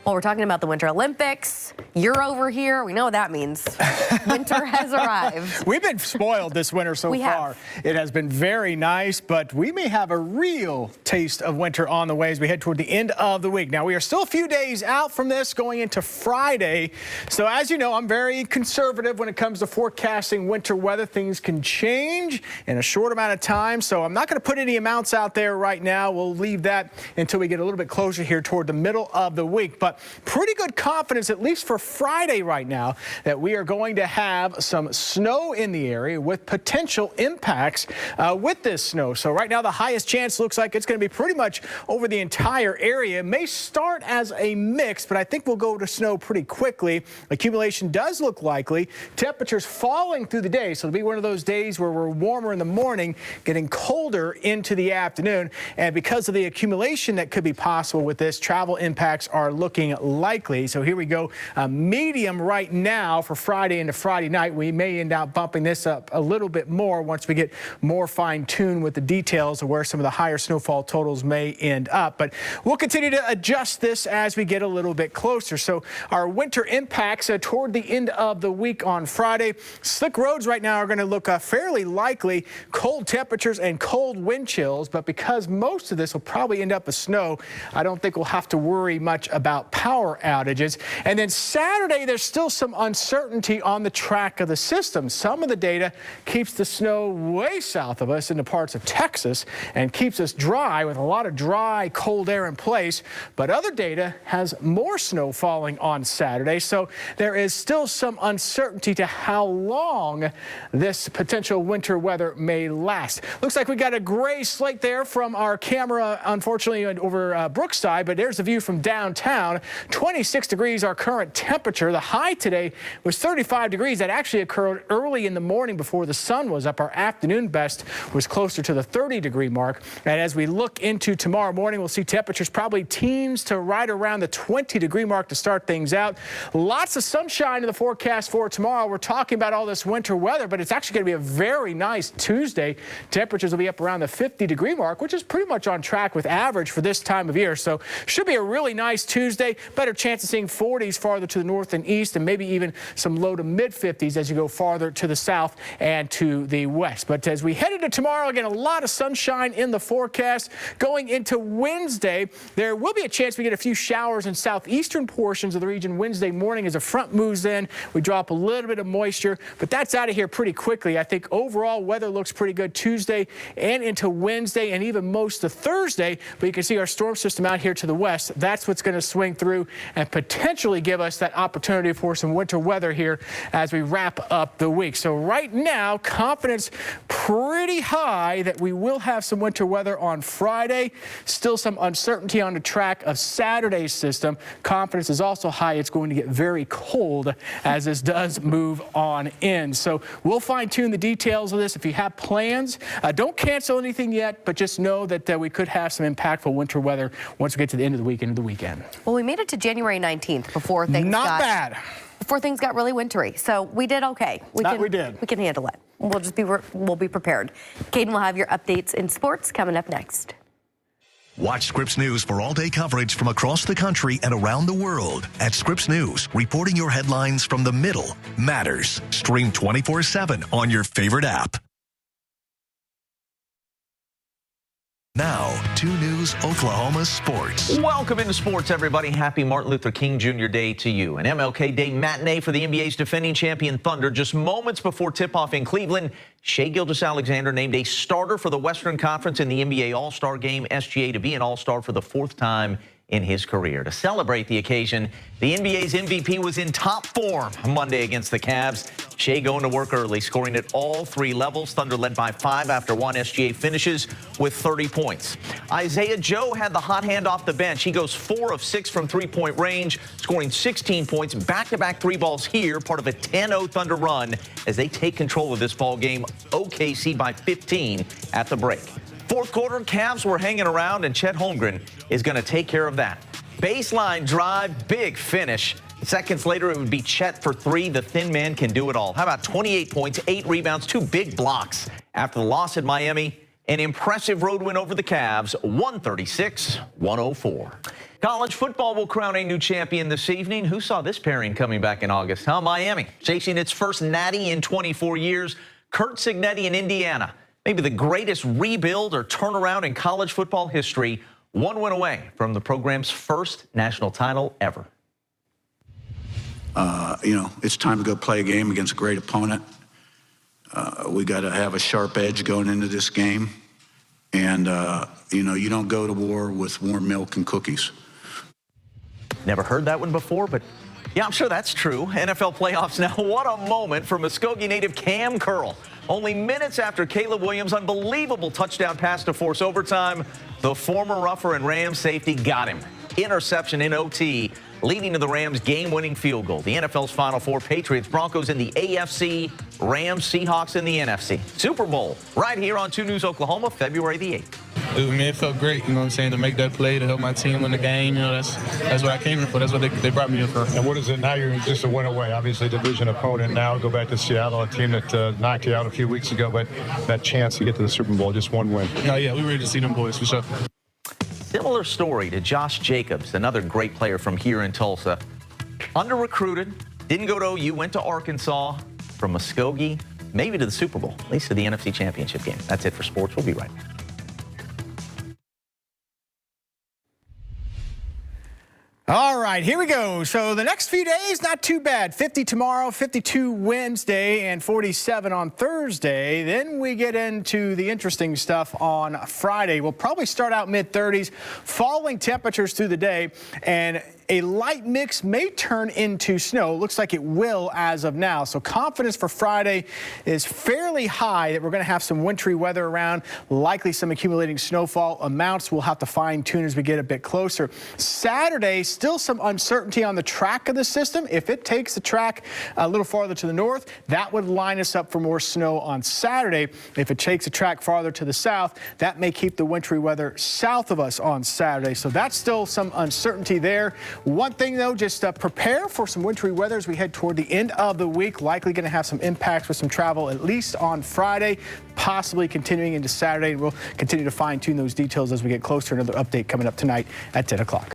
Well, we're talking about the Winter Olympics. You're over here. We know what that means. Winter has arrived. We've been spoiled this winter so far. It has been very nice, but we may have a real taste of winter on the way as we head toward the end of the week. Now, we are still a few days out from this, going into Friday. So as you know, I'm very conservative when it comes to forecasting winter weather. Things can change in a short amount of time, so I'm not going to put any amounts out there right now. We'll leave that until we get a little bit closer here toward the middle of the week. But pretty good confidence, at least for Friday right now, that we are going to have some snow in the area with potential impacts with this snow. So right now, the highest chance looks like it's going to be pretty much over the entire area. It may start as a mix, but I think we'll go to snow pretty quickly. Accumulation does look likely. Temperatures falling through the day, so it'll be one of those days where we're warmer in the morning, getting colder into the afternoon. And because of the accumulation that could be possible with this, travel impacts are looking likely. So here we go. Medium right now for Friday into Friday night. We may end up bumping this up a little bit more once we get more fine-tuned with the details of where some of the higher snowfall totals may end up. But we'll continue to adjust this as we get a little bit closer. So our winter impacts toward the end of the week on Friday. Slick roads right now are going to look fairly likely. Cold temperatures and cold wind chills, but because most of this will probably end up as snow, I don't think we'll have to worry much about power outages. And then Saturday, there's still some uncertainty on the track of the system. Some of the data keeps the snow way south of us into parts of Texas and keeps us dry with a lot of dry, cold air in place. But other data has more snow falling on Saturday. So there is still some uncertainty to how long this potential winter weather may last. Looks like we got a gray slate there from our camera, unfortunately, over Brookside, but there's a view from downtown. 26 degrees our current temperature. The high today was 35 degrees. That actually occurred early in the morning before the sun was up. Our afternoon best was closer to the 30-degree mark. And as we look into tomorrow morning, we'll see temperatures probably teens to right around the 20-degree mark to start things out. Lots of sunshine in the forecast for tomorrow. We're talking about all this winter weather, but it's actually going to be a very nice Tuesday. Temperatures will be up around the 50-degree mark, which is pretty much on track with average for this time of year. So should be a really nice Tuesday. Better chance of seeing 40s farther to the north and east, and maybe even some low to mid 50s as you go farther to the south and to the west. But as we head into tomorrow, again, a lot of sunshine in the forecast. Going into Wednesday, there will be a chance we get a few showers in southeastern portions of the region Wednesday morning as a front moves in. We drop a little bit of moisture, but that's out of here pretty quickly. I think overall weather looks pretty good Tuesday and into Wednesday and even most of Thursday. But you can see our storm system out here to the west. That's what's going to swing through and potentially give us that opportunity for some winter weather here as we wrap up the week. So right now, confidence pretty high that we will have some winter weather on Friday. Still some uncertainty on the track of Saturday's system. Confidence is also high. It's going to get very cold as this does move on in. So we'll fine-tune the details of this. If you have plans, don't cancel anything yet, but just know that we could have some impactful winter weather once we get to the end of the week, into the weekend. Well, we made it to January 19th before things before things got really wintry. So we did okay. We can handle it. We'll be prepared. Caden will have your updates in sports coming up next. Watch Scripps News for all-day coverage from across the country and around the world. At Scripps News, reporting your headlines from the middle matters. Stream 24/7 on your favorite app. Now, 2 News Oklahoma Sports. Welcome into sports, everybody. Happy Martin Luther King Jr. Day to you. An MLK Day matinee for the NBA's defending champion Thunder. Just moments before tip-off in Cleveland, Shai Gilgeous-Alexander named a starter for the Western Conference in the NBA All-Star Game. SGA to be an All-Star for the 4th time in his career. To celebrate the occasion, the NBA's MVP was in top form Monday against the Cavs. Shai going to work early, scoring at all 3 levels. Thunder led by 5 after 1. SGA finishes with 30 points. Isaiah Joe had the hot hand off the bench. He goes 4 of 6 from three-point range, scoring 16 points. Back-to-back 3 balls here, part of a 10-0 Thunder run as they take control of this ball game. OKC by 15 at the break. 4th quarter, Cavs were hanging around, and Chet Holmgren is going to take care of that. Baseline drive, big finish. Seconds later, it would be Chet for 3. The thin man can do it all. How about 28 points, 8 rebounds, 2 big blocks after the loss at Miami An impressive road win over the Cavs, 136-104. College football will crown a new champion this evening. Who saw this pairing coming back in August? Miami, chasing its first natty in 24 years. Curt Cignetti in Indiana. Maybe the greatest rebuild or turnaround in college football history. One win away from the program's first national title ever. It's time to go play a game against a great opponent. We got to have a sharp edge going into this game. And, you don't go to war with warm milk and cookies. Never heard that one before, but yeah, I'm sure that's true. NFL playoffs now. What a moment for Muskogee native Cam Curl. Only minutes after Caleb Williams' unbelievable touchdown pass to force overtime, the former Rougher and Rams safety got him. Interception in OT, leading to the Rams' game-winning field goal. The NFL's Final Four, Patriots, Broncos in the AFC, Rams, Seahawks in the NFC. Super Bowl right here on 2 News Oklahoma, February the 8th. It felt great, to make that play to help my team win the game. That's what I came here for. That's what they brought me here for. And what is it now? You're just a win away. Obviously, division opponent now. Go back to Seattle, a team that knocked you out a few weeks ago, but that chance to get to the Super Bowl, just one win. Oh, yeah, we ready to see them boys for sure. Similar story to Josh Jacobs, another great player from here in Tulsa. Under-recruited, didn't go to OU, went to Arkansas, from Muskogee, maybe to the Super Bowl, at least to the NFC Championship game. That's it for sports. We'll be right back. All right, here we go. So the next few days, not too bad. 50 tomorrow, 52 Wednesday, and 47 on Thursday. Then we get into the interesting stuff on Friday. We'll probably start out mid-30s, falling temperatures through the day, and a light mix may turn into snow. Looks like it will as of now. So confidence for Friday is fairly high that we're going to have some wintry weather around, likely some accumulating snowfall amounts. We'll have to fine tune as we get a bit closer. Saturday, still some uncertainty on the track of the system. If it takes the track a little farther to the north, that would line us up for more snow on Saturday. If it takes the track farther to the south, that may keep the wintry weather south of us on Saturday. So that's still some uncertainty there. One thing, though, just prepare for some wintry weather as we head toward the end of the week. Likely going to have some impacts with some travel, at least on Friday, possibly continuing into Saturday. And we'll continue to fine-tune those details as we get closer. Another update coming up tonight at 10 o'clock.